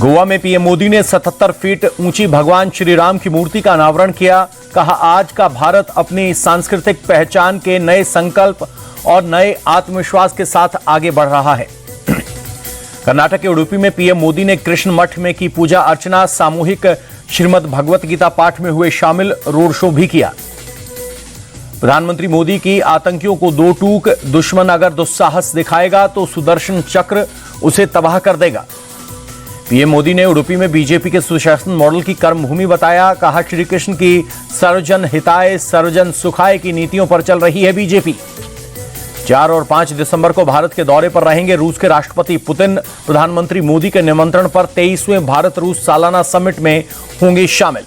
गोवा में पीएम मोदी ने 77 फीट ऊंची भगवान श्री राम की मूर्ति का अनावरण किया। कहा, आज का भारत अपनी सांस्कृतिक पहचान के नए संकल्प और नए आत्मविश्वास के साथ आगे बढ़ रहा है। कर्नाटक के उडुपी में पीएम मोदी ने कृष्ण मठ में की पूजा अर्चना, सामूहिक श्रीमद् भगवत गीता पाठ में हुए शामिल, रोड शो भी किया। प्रधानमंत्री मोदी की आतंकियों को दो टूक, दुश्मन अगर दुस्साहस दिखाएगा तो सुदर्शन चक्र उसे तबाह कर देगा। पीएम मोदी ने उडुपी में बीजेपी के सुशासन मॉडल की कर्मभूमि बताया। कहा, श्री कृष्ण की सर्वजन हिताय सर्वजन सुखाय की नीतियों पर चल रही है बीजेपी। 4 और 5 दिसंबर को भारत के दौरे पर रहेंगे रूस के राष्ट्रपति पुतिन। प्रधानमंत्री मोदी के निमंत्रण पर 23वें भारत रूस सालाना समिट में होंगे शामिल।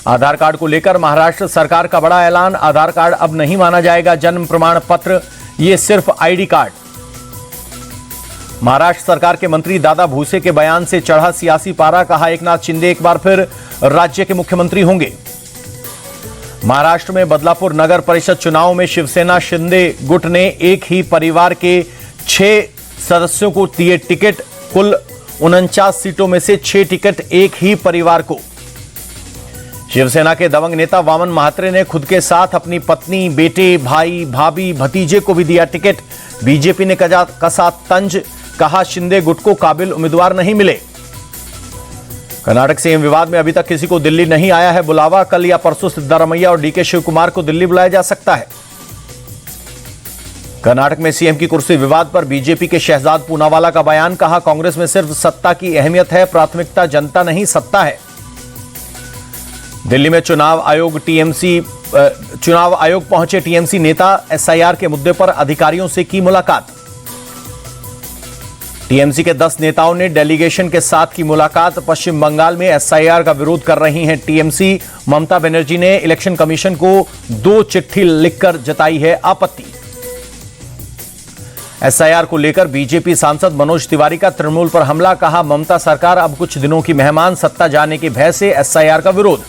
आधार कार्ड को लेकर महाराष्ट्र सरकार का बड़ा ऐलान। आधार कार्ड अब नहीं माना जाएगा जन्म प्रमाण पत्र, ये सिर्फ आईडी कार्ड। महाराष्ट्र सरकार के मंत्री दादा भूसे के बयान से चढ़ा सियासी पारा। कहा, एकनाथ शिंदे एक बार फिर राज्य के मुख्यमंत्री होंगे। महाराष्ट्र में बदलापुर नगर परिषद चुनाव में शिवसेना शिंदे गुट ने एक ही परिवार के 6 सदस्यों को दिए टिकट। कुल 49 सीटों में से 6 टिकट एक ही परिवार को। शिवसेना के दबंग नेता वामन महात्रे ने खुद के साथ अपनी पत्नी, बेटे, भाई, भाभी, भतीजे को भी दिया टिकट। बीजेपी ने कसा तंज। कहा, शिंदे गुट को काबिल उम्मीदवार नहीं मिले। कर्नाटक सीएम विवाद में अभी तक किसी को दिल्ली नहीं आया है बुलावा। कल या परसों सिद्धारमैया और डीके शिवकुमार को दिल्ली बुलाया जा सकता है। कर्नाटक में सीएम की कुर्सी विवाद पर बीजेपी के शहजाद पूनावाला का बयान। कहा, कांग्रेस में सिर्फ सत्ता की अहमियत है, प्राथमिकता जनता नहीं सत्ता है। दिल्ली में चुनाव आयोग पहुंचे टीएमसी नेता। एसआईआर के मुद्दे पर अधिकारियों से की मुलाकात। टीएमसी के 10 नेताओं ने डेलीगेशन के साथ की मुलाकात। पश्चिम बंगाल में एसआईआर का विरोध कर रही हैं टीएमसी। ममता बनर्जी ने इलेक्शन कमीशन को 2 चिट्ठी लिखकर जताई है आपत्ति। एसआईआर को लेकर बीजेपी सांसद मनोज तिवारी का तृणमूल पर हमला। कहा, ममता सरकार अब कुछ दिनों की मेहमान, सत्ता जाने के भय से एसआईआर का विरोध।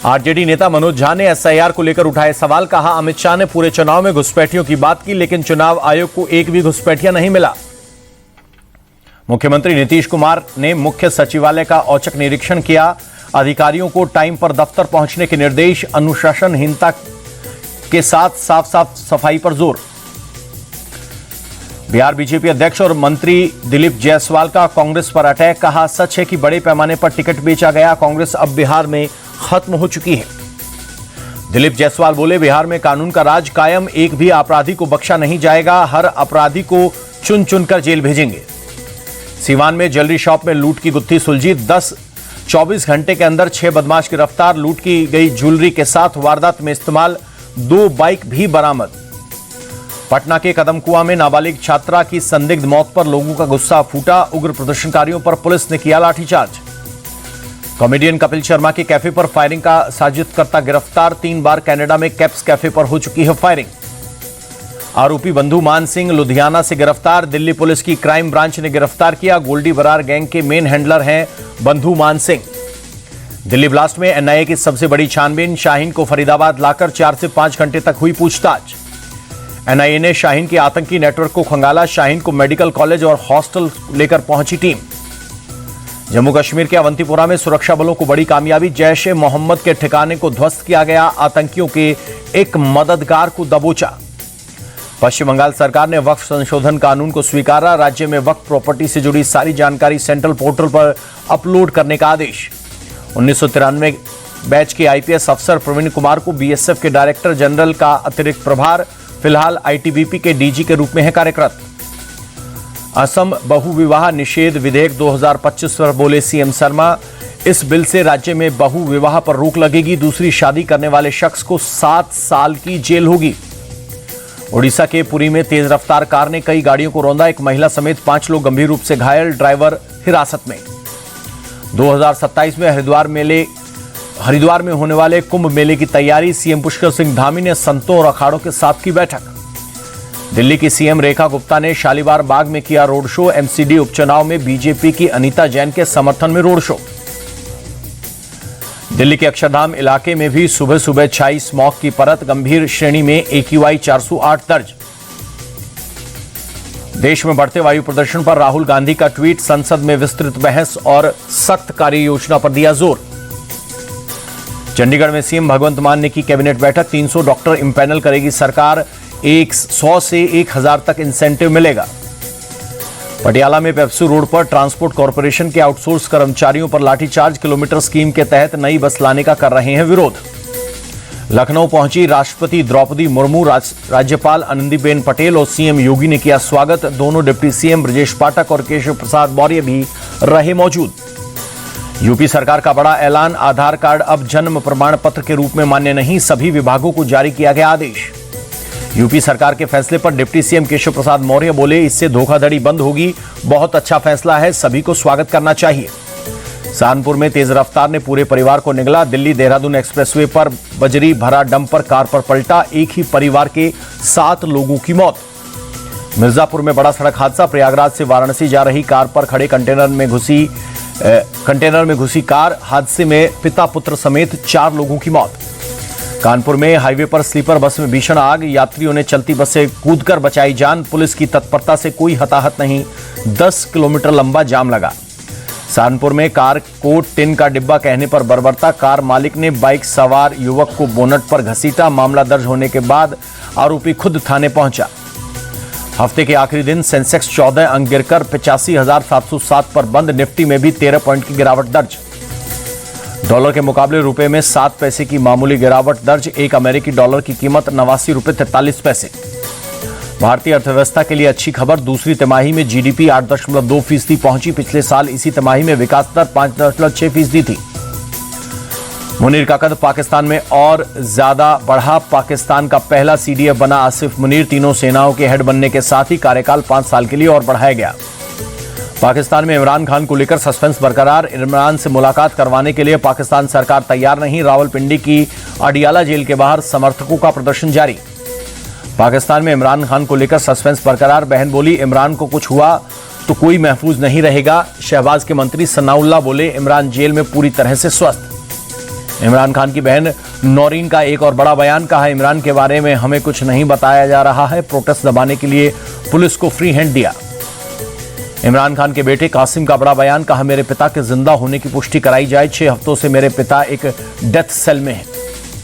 आरजेडी नेता मनोज झा ने एसआईआर को लेकर उठाए सवाल। कहा, अमित शाह ने पूरे चुनाव में घुसपैठियों की बात की, लेकिन चुनाव आयोग को एक भी घुसपैठिया नहीं मिला। मुख्यमंत्री नीतीश कुमार ने मुख्य सचिवालय का औचक निरीक्षण किया। अधिकारियों को टाइम पर दफ्तर पहुंचने के निर्देश। अनुशासनहीनता के साथ साफ सफाई पर जोर। बिहार बीजेपी अध्यक्ष और मंत्री दिलीप जायसवाल का कांग्रेस पर अटैक। कहा, सच है कि बड़े पैमाने पर टिकट बेचा गया। कांग्रेस अब बिहार में खत्म हो चुकी है। दिलीप जायसवाल बोले, बिहार में कानून का राज कायम, एक भी अपराधी को बख्शा नहीं जाएगा। हर अपराधी को चुन चुनकर जेल भेजेंगे। सीवान में ज्वेलरी शॉप में लूट की गुत्थी सुलझी। 24 घंटे के अंदर 6 बदमाश गिरफ्तार। लूट की गई ज्वेलरी के साथ वारदात में इस्तेमाल 2 बाइक भी बरामद। पटना के कदमकुआं में नाबालिग छात्रा की संदिग्ध मौत पर लोगों का गुस्सा फूटा। उग्र प्रदर्शनकारियों पर पुलिस ने किया लाठीचार्ज। कॉमेडियन कपिल शर्मा के कैफे पर फायरिंग का साजिशकर्ता गिरफ्तार। 3 बार कनाडा में कैप्स कैफे पर हो चुकी है फायरिंग। आरोपी बंधु मान सिंह लुधियाना से गिरफ्तार। दिल्ली पुलिस की क्राइम ब्रांच ने गिरफ्तार किया। गोल्डी बरार गैंग के मेन हैंडलर हैं बंधु मान सिंह। दिल्ली ब्लास्ट में एनआईए की सबसे बड़ी छानबीन। शाहीन को फरीदाबाद लाकर 4 से 5 घंटे तक हुई पूछताछ। एनआईए ने शाहीन के आतंकी नेटवर्क को खंगाला। शाहीन को मेडिकल कॉलेज और हॉस्टल लेकर पहुंची टीम। जम्मू कश्मीर के अवंतीपोरा में सुरक्षा बलों को बड़ी कामयाबी। जैश ए मोहम्मद के ठिकाने को ध्वस्त किया गया। आतंकियों के एक मददगार को दबोचा। पश्चिम बंगाल सरकार ने वक्फ संशोधन कानून को स्वीकारा। राज्य में वक्फ प्रॉपर्टी से जुड़ी सारी जानकारी सेंट्रल पोर्टल पर अपलोड करने का आदेश। 1993 बैच के आईपीएस अफसर प्रवीण कुमार को बीएसएफ के डायरेक्टर जनरल का अतिरिक्त प्रभार। फिलहाल आईटीबीपी के डीजी के रूप में है कार्यरत। असम बहुविवाह निषेध विधेयक 2025 पर बोले सीएम शर्मा, इस बिल से राज्य में बहुविवाह पर रोक लगेगी। दूसरी शादी करने वाले शख्स को 7 साल की जेल होगी। ओडिशा के पुरी में तेज रफ्तार कार ने कई गाड़ियों को रौंदा। एक महिला समेत 5 लोग गंभीर रूप से घायल। ड्राइवर हिरासत में। 2027 में हरिद्वार में होने वाले कुंभ मेले की तैयारी। सीएम पुष्कर सिंह धामी ने संतों और अखाड़ों के साथ की बैठक। दिल्ली की सीएम रेखा गुप्ता ने शालीमार बाग में किया रोड शो। एमसीडी उपचुनाव में बीजेपी की अनीता जैन के समर्थन में रोड शो। दिल्ली के अक्षरधाम इलाके में भी सुबह सुबह छाई स्मॉग की परत। गंभीर श्रेणी में AQI 408 दर्ज। देश में बढ़ते वायु प्रदूषण पर राहुल गांधी का ट्वीट, संसद में विस्तृत बहस और सख्त कार्य योजना पर दिया जोर। चंडीगढ़ में सीएम भगवंत मान ने की कैबिनेट बैठक, 300 डॉक्टर इम्पैनल करेगी सरकार, 100 से 1000 तक इंसेंटिव मिलेगा। पटियाला में पेप्सू रोड पर ट्रांसपोर्ट कॉर्पोरेशन के आउटसोर्स कर्मचारियों पर लाठीचार्ज, किलोमीटर स्कीम के तहत नई बस लाने का कर रहे हैं विरोध। लखनऊ पहुंची राष्ट्रपति द्रौपदी मुर्मू, राज्यपाल आनंदीबेन पटेल और सीएम योगी ने किया स्वागत। दोनों डिप्टी सीएम ब्रजेश पाठक और केशव प्रसाद मौर्य भी रहे मौजूद। यूपी सरकार का बड़ा ऐलान, आधार कार्ड अब जन्म प्रमाण पत्र के रूप में मान्य नहीं, सभी विभागों को जारी किया गया आदेश। यूपी सरकार के फैसले पर डिप्टी सीएम केशव प्रसाद मौर्य बोले, इससे धोखाधड़ी बंद होगी, बहुत अच्छा फैसला है, सभी को स्वागत करना चाहिए। सहारनपुर में तेज रफ्तार ने पूरे परिवार को निगला, दिल्ली देहरादून एक्सप्रेसवे पर बजरी भरा डंपर कार पर पलटा, एक ही परिवार के 7 लोगों की मौत। मिर्जापुर में बड़ा सड़क हादसा, प्रयागराज से वाराणसी जा रही कार पर खड़े कंटेनर में घुसी कार, हादसे में पिता पुत्र समेत 4 लोगों की मौत। कानपुर में हाईवे पर स्लीपर बस में भीषण आग, यात्रियों ने चलती बस से कूदकर बचाई जान, पुलिस की तत्परता से कोई हताहत नहीं, 10 किलोमीटर लंबा जाम लगा। सहारनपुर में कार को टिन का डिब्बा कहने पर बर्बरता, कार मालिक ने बाइक सवार युवक को बोनट पर घसीटा, मामला दर्ज होने के बाद आरोपी खुद थाने पहुंचा। हफ्ते के आखिरी दिन सेंसेक्स 14 अंक गिरकर 85,707 पर बंद, निफ्टी में भी 13 पॉइंट की गिरावट दर्ज। डॉलर के मुकाबले रुपए में 7 पैसे की मामूली गिरावट दर्ज, एक अमेरिकी डॉलर की कीमत 89 रुपए 43 पैसे। भारतीय अर्थव्यवस्था के लिए अच्छी खबर, दूसरी तिमाही में जीडीपी 8.2% पहुंची, पिछले साल इसी तिमाही में विकास दर 5.6% थी। मुनीर का कद पाकिस्तान में और ज्यादा बढ़ा, पाकिस्तान का पहला सीडीएफ बना आसिफ मुनीर, तीनों सेनाओं के हेड बनने के साथ ही कार्यकाल 5 साल के लिए और बढ़ाया गया। पाकिस्तान में इमरान खान को लेकर सस्पेंस बरकरार, इमरान से मुलाकात करवाने के लिए पाकिस्तान सरकार तैयार नहीं, रावलपिंडी की अडियाला जेल के बाहर समर्थकों का प्रदर्शन जारी। पाकिस्तान में इमरान खान को लेकर सस्पेंस बरकरार, बहन बोली इमरान को कुछ हुआ तो कोई महफूज नहीं रहेगा। शहबाज के मंत्री सनाउल्लाह बोले इमरान जेल में पूरी तरह से स्वस्थ। इमरान खान की बहन नौरीन का एक और बड़ा बयान, कहा इमरान के बारे में हमें कुछ नहीं बताया जा रहा है, प्रोटेस्ट दबाने के लिए पुलिस को फ्री हैंड दिया। इमरान खान के बेटे कासिम का बड़ा बयान, कहा मेरे पिता के जिंदा होने की पुष्टि कराई जाए, 6 हफ्तों से मेरे पिता एक डेथ सेल में है।